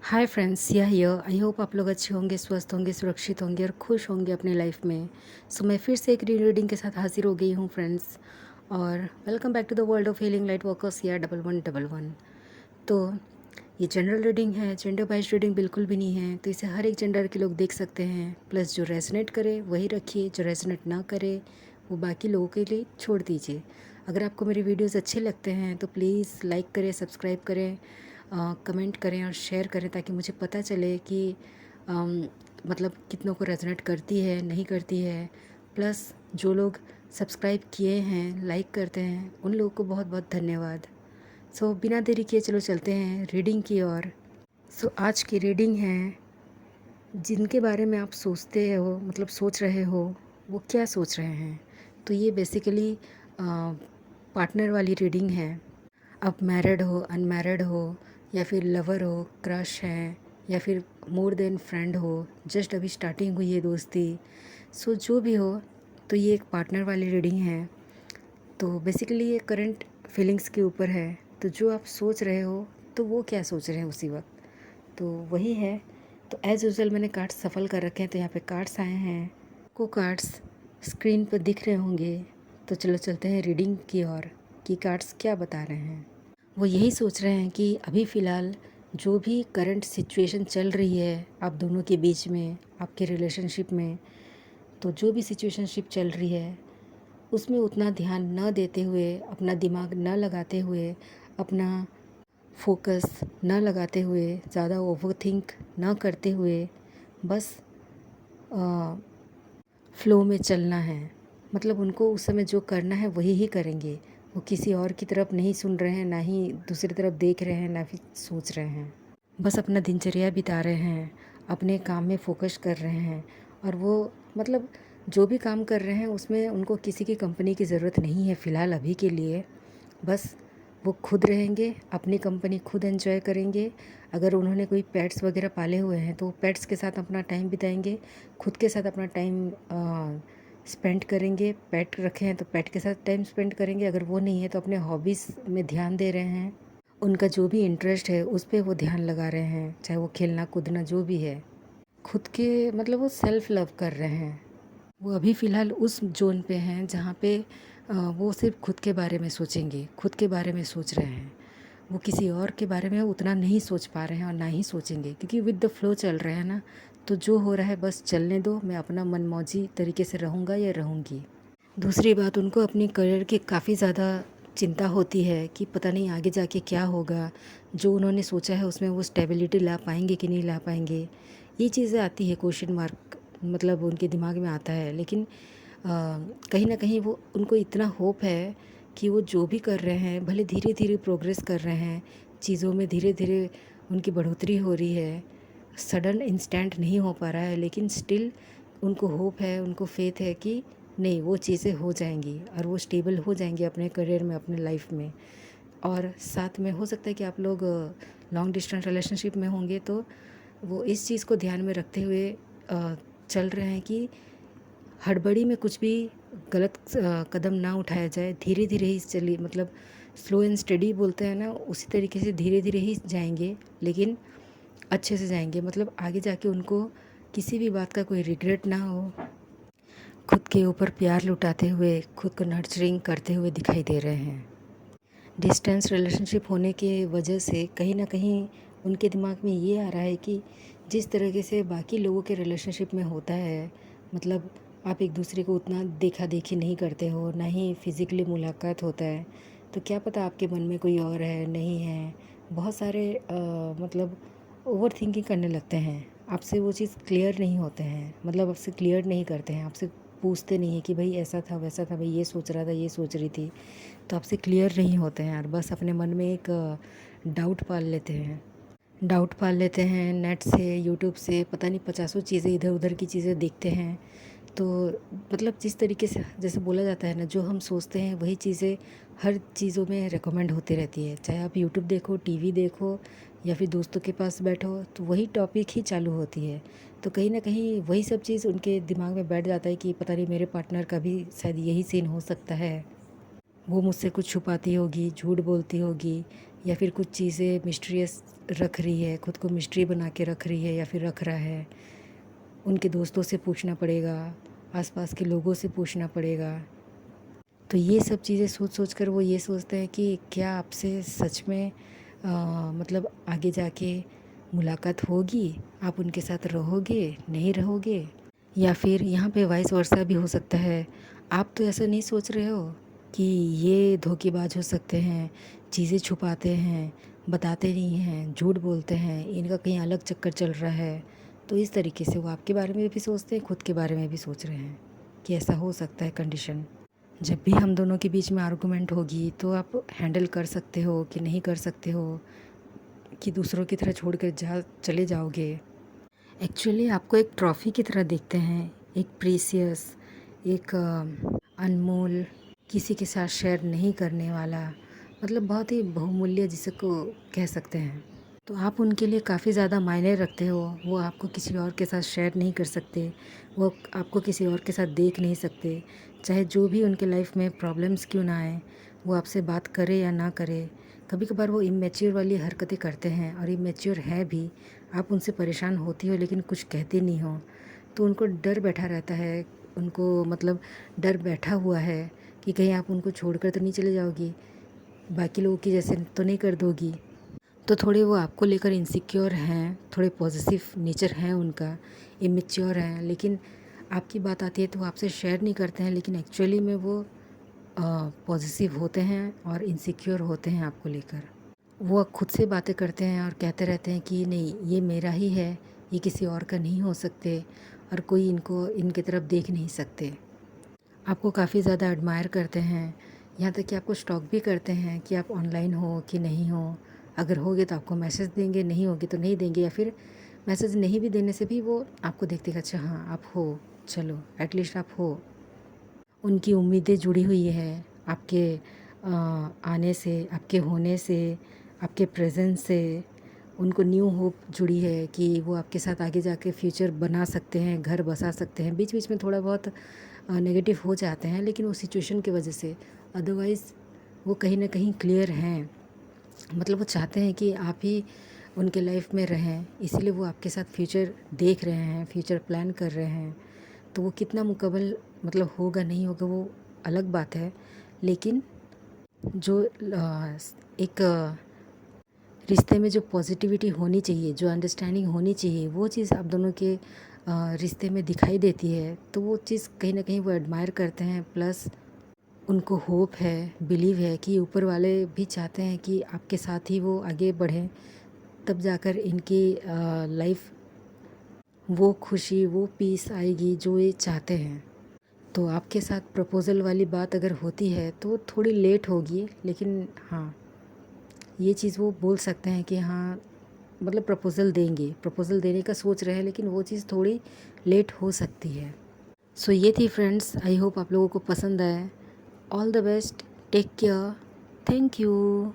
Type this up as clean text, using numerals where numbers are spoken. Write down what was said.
Hi friends, या here. I hope आप लोग अच्छे होंगे, स्वस्थ होंगे, सुरक्षित होंगे और खुश होंगे अपने लाइफ में। सो मैं फिर से एक रीडिंग के साथ हाजिर हो गई हूँ फ्रेंड्स। और welcome back to the world of healing light workers या 1111। तो ये जनरल रीडिंग है, जेंडर वाइज रीडिंग बिल्कुल भी नहीं है। तो इसे हर एक जेंडर के लोग देख सकते हैं। प्लस जो रेजोनेट करे वही रखिए, जो रेजोनेट ना करे वो बाकी लोगों के लिए छोड़ दीजिए। अगर आपको मेरी वीडियोस अच्छे लगते हैं तो प्लीज़ लाइक करें, सब्सक्राइब करें, कमेंट करें और शेयर करें, ताकि मुझे पता चले कि मतलब कितनों को रेजोनेट करती है, नहीं करती है। प्लस जो लोग सब्सक्राइब किए हैं, लाइक करते हैं, उन लोगों को बहुत बहुत धन्यवाद। सो बिना देरी किए चलो चलते हैं रीडिंग की ओर। सो आज की रीडिंग है, जिनके बारे में आप सोचते हो, मतलब सोच रहे हो, वो क्या सोच रहे हैं। तो ये बेसिकली पार्टनर वाली रीडिंग है। आप मैरिड हो, अनमैरिड हो, या फिर लवर हो, क्रश है, या फिर मोर देन फ्रेंड हो, जस्ट अभी स्टार्टिंग हुई है दोस्ती। सो जो भी हो, तो ये एक पार्टनर वाली रीडिंग है। तो बेसिकली ये करंट फीलिंग्स के ऊपर है। तो जो आप सोच रहे हो तो वो क्या सोच रहे हैं उसी वक्त, तो वही है। तो एज़ यूजल मैंने कार्ड्स सफल कर रखे हैं। तो यहाँ पे कार्ड्स आए हैं, को कार्ड्स स्क्रीन पर दिख रहे होंगे। तो चलो चलते हैं रीडिंग की ओर कि कार्ड्स क्या बता रहे हैं। वो यही सोच रहे हैं कि अभी फ़िलहाल जो भी करंट सिचुएशन चल रही है आप दोनों के बीच में, आपके रिलेशनशिप में, तो जो भी सिचुएशनशिप चल रही है उसमें उतना ध्यान न देते हुए, अपना दिमाग न लगाते हुए, अपना फोकस न लगाते हुए, ज़्यादा ओवर थिंक न करते हुए, बस फ़्लो में चलना है। मतलब उनको उस समय जो करना है वही ही करेंगे। वो किसी और की तरफ नहीं सुन रहे हैं, ना ही दूसरी तरफ देख रहे हैं, ना फिर सोच रहे हैं। बस अपना दिनचर्या बिता रहे हैं, अपने काम में फोकस कर रहे हैं। और वो मतलब जो भी काम कर रहे हैं उसमें उनको किसी की कंपनी की ज़रूरत नहीं है फ़िलहाल अभी के लिए। बस वो खुद रहेंगे, अपनी कंपनी खुद एंजॉय करेंगे। अगर उन्होंने कोई पेट्स वगैरह पाले हुए हैं तो पेट्स के साथ अपना टाइम बिताएंगे, खुद के साथ अपना टाइम स्पेंड करेंगे। पेट रखे हैं तो पेट के साथ टाइम स्पेंड करेंगे। अगर वो नहीं है तो अपने हॉबीज़ में ध्यान दे रहे हैं। उनका जो भी इंटरेस्ट है उस पे वो ध्यान लगा रहे हैं, चाहे वो खेलना कूदना जो भी है। खुद के मतलब वो सेल्फ़ लव कर रहे हैं। वो अभी फ़िलहाल उस ज़ोन पे हैं जहाँ पे वो सिर्फ खुद के बारे में सोचेंगे, खुद के बारे में सोच रहे हैं। वो किसी और के बारे में उतना नहीं सोच पा रहे हैं और ना ही सोचेंगे, क्योंकि विद द फ्लो चल रहे हैं ना। तो जो हो रहा है बस चलने दो, मैं अपना मनमौजी तरीके से रहूँगा या रहूँगी। दूसरी बात, उनको अपनी करियर की काफ़ी ज़्यादा चिंता होती है कि पता नहीं आगे जाके क्या होगा। जो उन्होंने सोचा है उसमें वो स्टेबिलिटी ला पाएंगे कि नहीं ला पाएंगे, ये चीज़ें आती है, क्वेश्चन मार्क मतलब उनके दिमाग में आता है। लेकिन कहीं ना कहीं वो उनको इतना होप है कि वो जो भी कर रहे हैं, भले धीरे धीरे प्रोग्रेस कर रहे हैं, चीज़ों में धीरे धीरे उनकी बढ़ोतरी हो रही है, सडन इंस्टेंट नहीं हो पा रहा है, लेकिन स्टिल उनको होप है, उनको फेथ है कि नहीं वो चीज़ें हो जाएंगी और वो स्टेबल हो जाएंगी अपने करियर में, अपने लाइफ में। और साथ में हो सकता है कि आप लोग लॉन्ग डिस्टेंस रिलेशनशिप में होंगे, तो वो इस चीज़ को ध्यान में रखते हुए चल रहे हैं कि हड़बड़ी में कुछ भी गलत कदम ना उठाया जाए। धीरे धीरे ही चलिए, मतलब स्लो एंड स्टडी बोलते हैं ना, उसी तरीके से धीरे धीरे ही जाएंगे, लेकिन अच्छे से जाएंगे। मतलब आगे जाके उनको किसी भी बात का कोई रिग्रेट ना हो। खुद के ऊपर प्यार लुटाते हुए, खुद को नर्चरिंग करते हुए दिखाई दे रहे हैं। डिस्टेंस रिलेशनशिप होने के वजह से कहीं ना कहीं उनके दिमाग में ये आ रहा है कि जिस तरीके से बाकी लोगों के रिलेशनशिप में होता है, मतलब आप एक दूसरे को उतना देखा देखी नहीं करते हो, ना ही फिज़िकली मुलाकात होता है, तो क्या पता आपके मन में कोई और है, नहीं है। बहुत सारे मतलब ओवर थिंकिंग करने लगते हैं। आपसे वो चीज़ क्लियर नहीं होते हैं, मतलब आपसे क्लियर नहीं करते हैं, आपसे पूछते नहीं हैं कि भाई ऐसा था वैसा था, भाई ये सोच रहा था ये सोच रही थी। तो आपसे क्लियर नहीं होते हैं और बस अपने मन में एक डाउट पाल लेते हैं। डाउट पाल लेते हैं नेट से, यूट्यूब से, पता नहीं पचासों चीज़ें इधर उधर की चीज़ें देखते हैं। तो मतलब जिस तरीके से जैसे बोला जाता है ना, जो हम सोचते हैं वही चीज़ें हर चीज़ों में रिकमेंड होती रहती है। चाहे आप यूट्यूब देखो, टीवी देखो, या फिर दोस्तों के पास बैठो, तो वही टॉपिक ही चालू होती है। तो कहीं ना कहीं वही सब चीज़ उनके दिमाग में बैठ जाता है कि पता नहीं मेरे पार्टनर का भी शायद यही सीन हो सकता है। वो मुझसे कुछ छुपाती होगी, झूठ बोलती होगी, या फिर कुछ चीज़ें मिस्टीरियस रख रही है, खुद को मिस्ट्री बना के रख रही है या फिर रख रहा है। उनके दोस्तों से पूछना पड़ेगा, आसपास के लोगों से पूछना पड़ेगा। तो ये सब चीज़ें सोच सोच कर वो ये सोचते हैं कि क्या आपसे सच में मतलब आगे जाके मुलाकात होगी, आप उनके साथ रहोगे, नहीं रहोगे। या फिर यहाँ पे वाइस वर्सा भी हो सकता है। आप तो ऐसा नहीं सोच रहे हो कि ये धोखेबाज हो सकते हैं, चीज़ें छुपाते हैं, बताते नहीं हैं, झूठ बोलते हैं, इनका कहीं अलग चक्कर चल रहा है। तो इस तरीके से वो आपके बारे में भी सोचते हैं, खुद के बारे में भी सोच रहे हैं कि ऐसा हो सकता है कंडीशन। जब भी हम दोनों के बीच में आर्गूमेंट होगी तो आप हैंडल कर सकते हो कि नहीं कर सकते हो, कि दूसरों की तरह छोड़ कर चले जाओगे। एक्चुअली आपको एक ट्रॉफ़ी की तरह देखते हैं, एक प्रीसियस, एक अनमोल, किसी के साथ शेयर नहीं करने वाला, मतलब बहुत ही बहुमूल्य जिसे को कह सकते हैं। तो आप उनके लिए काफ़ी ज़्यादा मायने रखते हो। वो आपको किसी और के साथ शेयर नहीं कर सकते, वो आपको किसी और के साथ देख नहीं सकते। चाहे जो भी उनके लाइफ में प्रॉब्लम्स क्यों ना आए, वो आपसे बात करे या ना करे। कभी कभार वो इमेच्योर वाली हरकतें करते हैं और इमेच्योर है भी। आप उनसे परेशान होती हो लेकिन कुछ कहते नहीं हो, तो उनको डर बैठा रहता है। उनको मतलब डर बैठा हुआ है कि कहीं आप उनको छोड़कर तो नहीं चले जाओगी, बाकी लोगों की जैसे तो नहीं कर दोगी। तो थोड़े वो आपको लेकर इनसिक्योर हैं, थोड़े पॉजिटिव नेचर हैं उनका, इमेच्योर हैं। लेकिन आपकी बात आती है तो वो आपसे शेयर नहीं करते हैं, लेकिन एक्चुअली में वो पॉजिटिव होते हैं और इनसिक्योर होते हैं आपको लेकर। वो खुद से बातें करते हैं और कहते रहते हैं कि नहीं, ये मेरा ही है, ये किसी और का नहीं हो सकते और कोई इनको इनकी तरफ देख नहीं सकते। आपको काफ़ी ज़्यादा एडमायर करते हैं, यहाँ तक कि आपको स्टॉक भी करते हैं कि आप ऑनलाइन हो कि नहीं हो। अगर होगे तो आपको मैसेज देंगे, नहीं होगे तो नहीं देंगे, या फिर मैसेज नहीं भी देने से भी वो आपको देखते कि अच्छा हाँ आप हो, चलो एटलीस्ट आप हो। उनकी उम्मीदें जुड़ी हुई है आपके आने से, आपके होने से, आपके प्रेजेंस से। उनको न्यू होप जुड़ी है कि वो आपके साथ आगे जाके फ्यूचर बना सकते हैं, घर बसा सकते हैं। बीच बीच में थोड़ा बहुत नेगेटिव हो जाते हैं, लेकिन वो सिचुएशन की वजह से। अदरवाइज़ वो कहीं ना कहीं क्लियर हैं, मतलब वो चाहते हैं कि आप ही उनके लाइफ में रहें, इसीलिए वो आपके साथ फ्यूचर देख रहे हैं, फ्यूचर प्लान कर रहे हैं। तो वो कितना मुकम्मल मतलब होगा नहीं होगा वो अलग बात है, लेकिन जो एक रिश्ते में जो पॉजिटिविटी होनी चाहिए, जो अंडरस्टैंडिंग होनी चाहिए, वो चीज़ आप दोनों के रिश्ते में दिखाई देती है। तो वो चीज़ कहीं ना कहीं वो एडमायर करते हैं। प्लस उनको होप है, बिलीव है कि ऊपर वाले भी चाहते हैं कि आपके साथ ही वो आगे बढ़ें, तब जाकर इनकी लाइफ वो खुशी, वो पीस आएगी जो ये चाहते हैं। तो आपके साथ प्रपोज़ल वाली बात अगर होती है तो थोड़ी लेट होगी, लेकिन हाँ, ये चीज़ वो बोल सकते हैं कि हाँ मतलब प्रपोज़ल देंगे, प्रपोज़ल देने का सोच रहे हैं, लेकिन वो चीज़ थोड़ी लेट हो सकती है। सो ये थी फ्रेंड्स, आई होप आप लोगों को पसंद आए। All the best, take care, thank you.